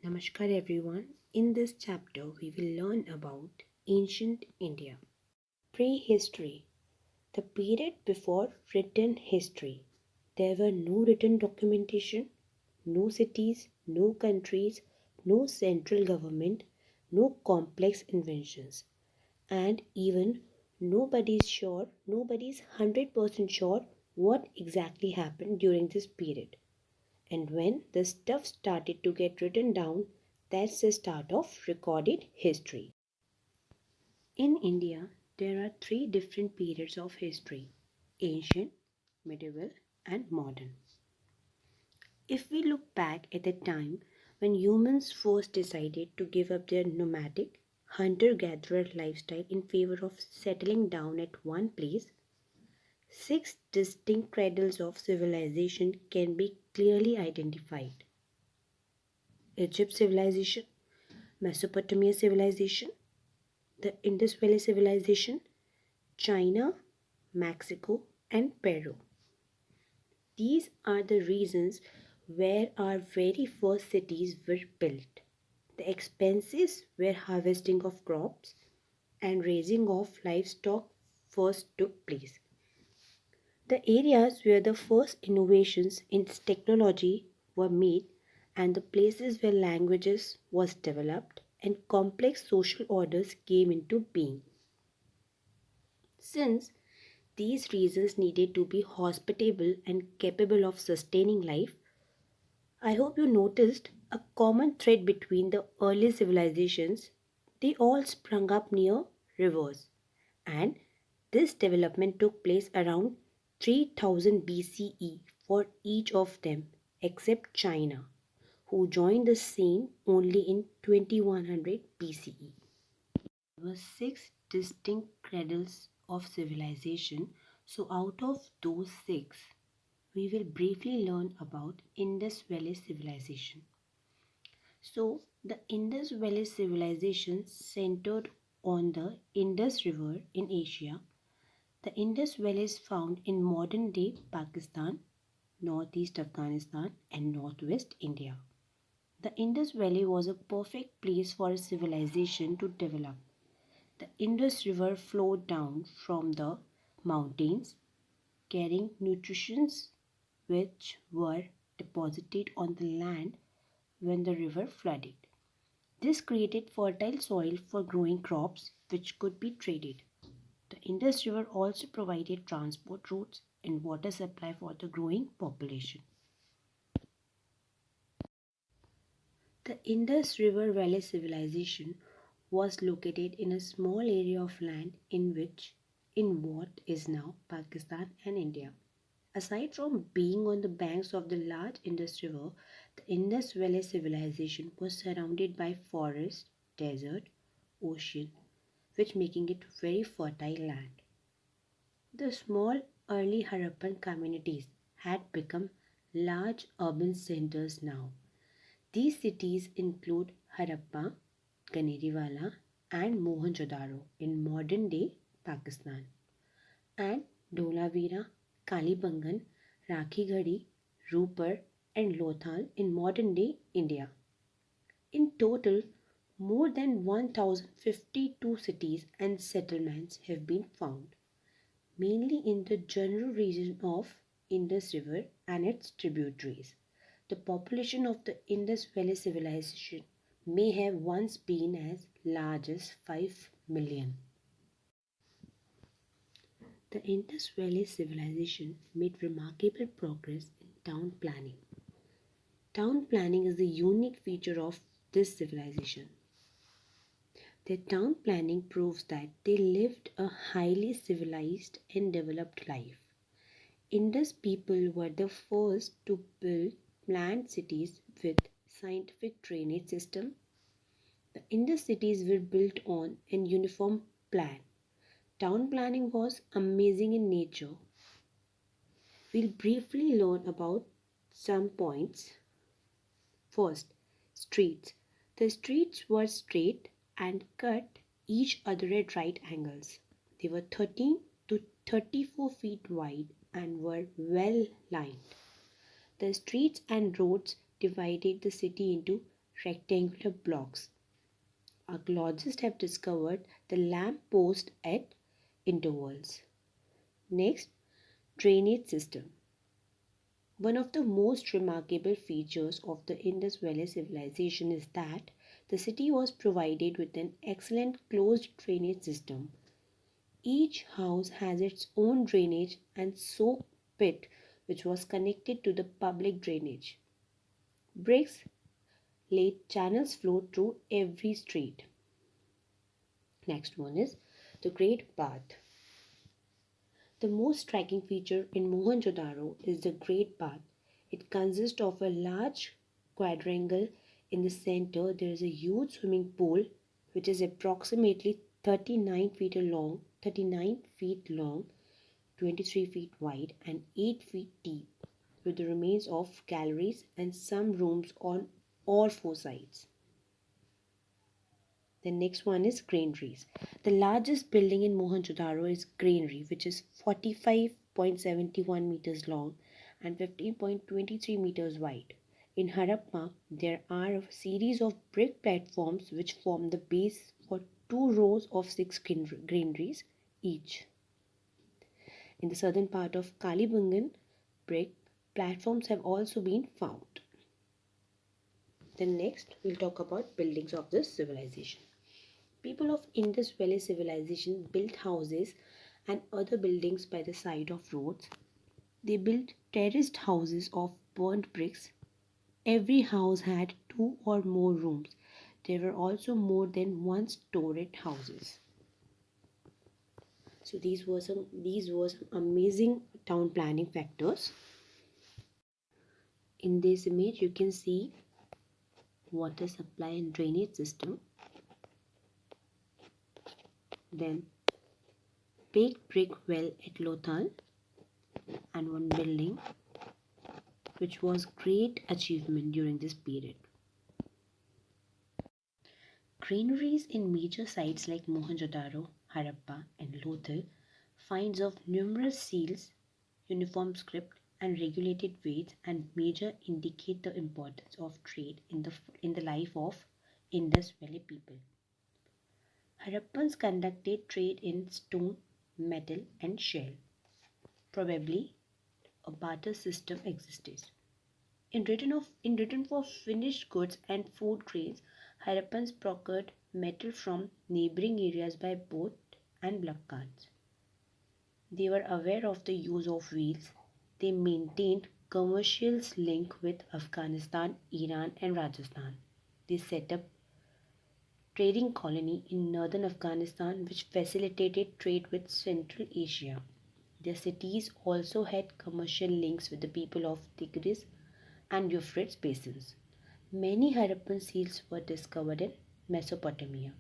Namaskar everyone. In this chapter, we will learn about ancient India. Prehistory, the period before written history. There were no written documentation, no cities, no countries, no central government, no complex inventions, and even nobody's 100% sure what exactly happened during this period. And when the stuff started to get written down, that's the start of recorded history. In India, there are three different periods of history: ancient, medieval, and modern. If we look back at the time when humans first decided to give up their nomadic, hunter gatherer lifestyle in favor of settling down at one place, six distinct cradles of civilization can be clearly identified: Egypt civilization, Mesopotamia civilization, the Indus Valley civilization, China, Mexico, and Peru. These are the reasons where our very first cities were built. The expenses where harvesting of crops and raising of livestock first took place. The areas where the first innovations in technology were made and the places where languages was developed and complex social orders came into being. Since these regions needed to be hospitable and capable of sustaining life, I hope you noticed a common thread between the early civilizations. They all sprung up near rivers, and this development took place around 3000 BCE for each of them, except China, who joined the scene only in 2100 BCE. There were six distinct cradles of civilization, so out of those six, we will briefly learn about Indus Valley civilization. So, the Indus Valley civilization centered on the Indus River in Asia. The Indus Valley is found in modern day Pakistan, northeast Afghanistan, and northwest India. The Indus Valley was a perfect place for a civilization to develop. The Indus River flowed down from the mountains, carrying nutrients which were deposited on the land when the river flooded. This created fertile soil for growing crops which could be traded. The Indus River also provided transport routes and water supply for the growing population. The Indus River Valley civilization was located in a small area of land in what is now Pakistan and India. Aside from being on the banks of the large Indus River, the Indus Valley civilization was surrounded by forest, desert, ocean, which making it very fertile land. The small early Harappan communities had become large urban centers now. These cities include Harappa, Ganeriwala, and Mohenjo-daro in modern-day Pakistan, and Dholavira, Kalibangan, Rakhigarhi, Rupar, and Lothal in modern-day India. In total, more than 1052 cities and settlements have been found, mainly in the general region of Indus River and its tributaries. The population of the Indus Valley civilization may have once been as large as 5 million. The Indus Valley civilization made remarkable progress in town planning. Town planning is the unique feature of this civilization. Their town planning proves that they lived a highly civilized and developed life. Indus people were the first to build planned cities with scientific drainage system. The Indus cities were built on an uniform plan. Town planning was amazing in nature. We'll briefly learn about some points. First, streets. The streets were straight and cut each other at right angles. They were 13 to 34 feet wide and were well lined. The streets and roads divided the city into rectangular blocks. Archaeologists have discovered the lamp post at intervals. Next, drainage system. One of the most remarkable features of the Indus Valley civilization is that the city was provided with an excellent closed drainage system. Each house has its own drainage and soak pit which was connected to the public drainage. Bricks laid channels flowed through every street. Next one is the Great Bath. The most striking feature in Mohenjo-daro is the Great Bath. It consists of a large quadrangle. In the center, there is a huge swimming pool which is approximately 39 feet long, 23 feet wide, and 8 feet deep, with the remains of galleries and some rooms on all four sides. The next one is granaries. The largest building in Mohenjo-daro is granary, which is 45.71 meters long and 15.23 meters wide. In Harappa, there are a series of brick platforms which form the base for two rows of six granaries each. In the southern part of Kalibangan, brick platforms have also been found. Then next, we'll talk about buildings of this civilization. People of Indus Valley civilization built houses and other buildings by the side of roads. They built terraced houses of burnt bricks. Every house had two or more rooms. There were also more than one storage houses. So these were some amazing town planning factors. In this image, you can see water supply and drainage system. Then baked brick well at Lothal, and one building which was great achievement during this period. Granaries in major sites like Mohenjo-daro, Harappa and Lothal, finds of numerous seals, uniform script and regulated weights and major indicate the importance of trade in the life of Indus Valley people. Harappans conducted trade in stone, metal and shell. Probably a barter system existed. In return for finished goods and food grains, Harappans procured metal from neighboring areas by boat and bullock carts. They were aware of the use of wheels. They maintained commercial link with Afghanistan, Iran and Rajasthan. They set up trading colony in northern Afghanistan which facilitated trade with Central Asia. Their cities also had commercial links with the people of Tigris and Euphrates basins. Many Harappan seals were discovered in Mesopotamia.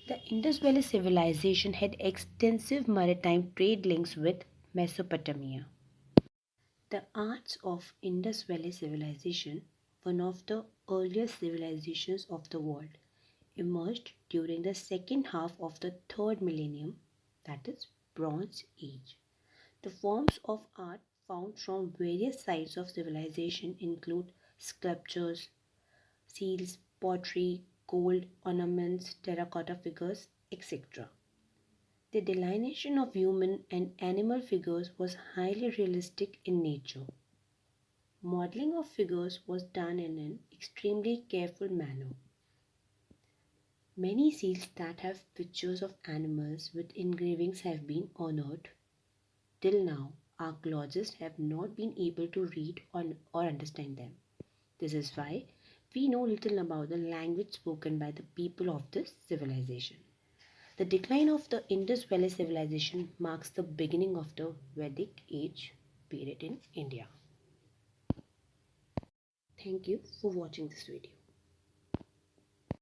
The Indus Valley civilization had extensive maritime trade links with Mesopotamia. The arts of Indus Valley civilization, one of the earliest civilizations of the world, emerged during the second half of the third millennium, that is, Bronze Age. The forms of art found from various sites of civilization include sculptures, seals, pottery, gold ornaments, terracotta figures, etc. The delineation of human and animal figures was highly realistic in nature. Modeling of figures was done in an extremely careful manner. Many seals that have pictures of animals with engravings have been unearthed. Till now, archaeologists have not been able to read or understand them. This is why we know little about the language spoken by the people of this civilization. The decline of the Indus Valley civilization marks the beginning of the Vedic age period in India. Thank you for watching this video.